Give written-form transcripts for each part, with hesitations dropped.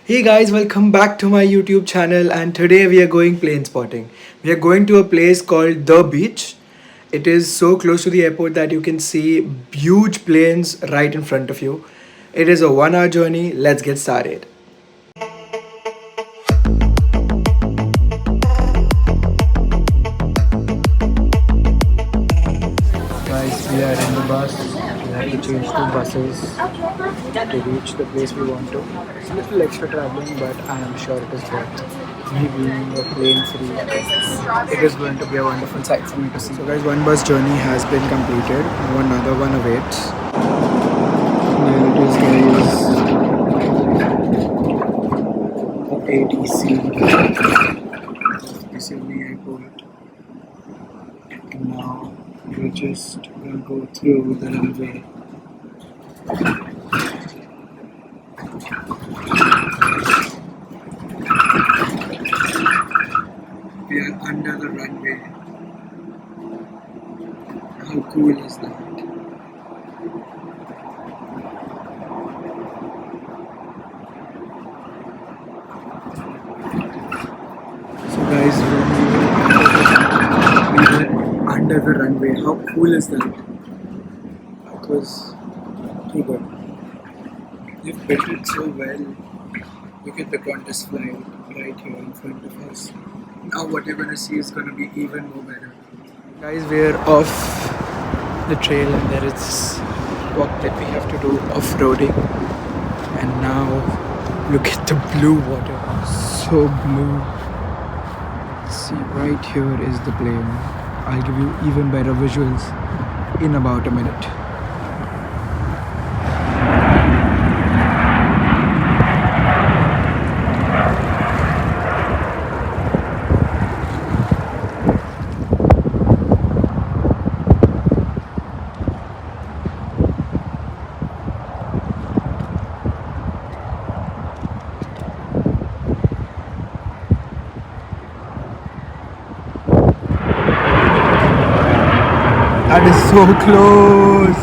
Hey guys, welcome back to my YouTube channel, and today we are going plane spotting. We are going to a place called The Beach. It is so close to the airport that you can see huge planes right in front of you. It is a 1 hour journey. Let's get started. Guys, we are in the bus. We have to change two buses to reach the place we want to. It's a little extra traveling, but I am sure it is worth me being a plane free. It is going to be a wonderful sight for me to see. So, guys, one bus journey has been completed. Now another one awaits. There it is, guys. ATC. This is the airport. And now we're just gonna go through the runway. We are under the runway. How cool is that? So guys, we were under the runway. How cool is that? It was too good. They've built it so well. Look at the Qantas flight right here in front of us. Now what you're gonna see is gonna be even more better. Guys, we're off the trail and there is this walk that we have to do off-roading. And now look at the blue water. So blue. See, right here is the plane. I'll give you even better visuals in about a minute. That is so close.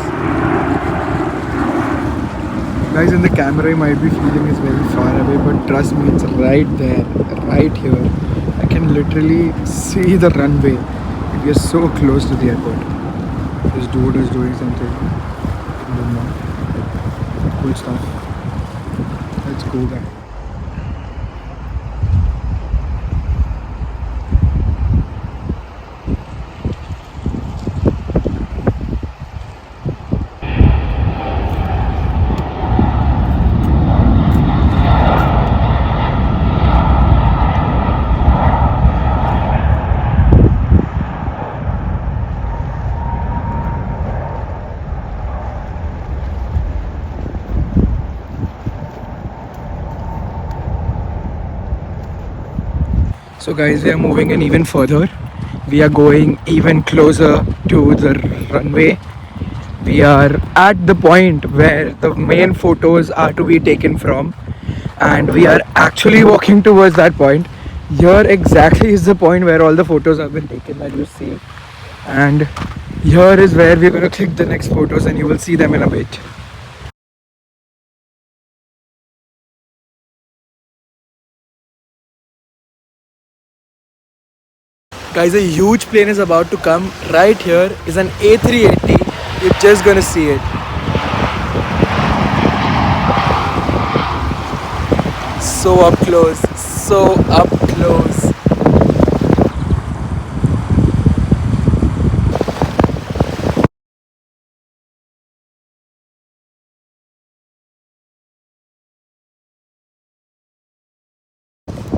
Guys, in the camera you might be feeling it's very far away, but trust me, it's right there, right here. I can literally see the runway. We are so close to the airport. This dude is doing something. I don't know. Cool stuff. Let's go, guys. So guys, we are moving in even further. We are going even closer to the runway. We are at the point where the main photos are to be taken from, and we are actually walking towards that point. Here exactly is the point where all the photos have been taken that you see, and here is where we're going to click the next photos and you will see them in a bit. Guys, a huge plane is about to come. Right here is an A380. You're just gonna see it. So up close. So up close.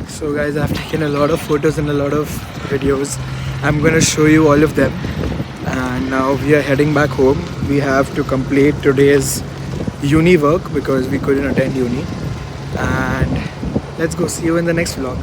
So guys, I've taken a lot of photos and a lot of videos. I'm gonna show you all of them. And now we are heading back home. We have to complete today's uni work because we couldn't attend uni. And let's go, see you in the next vlog.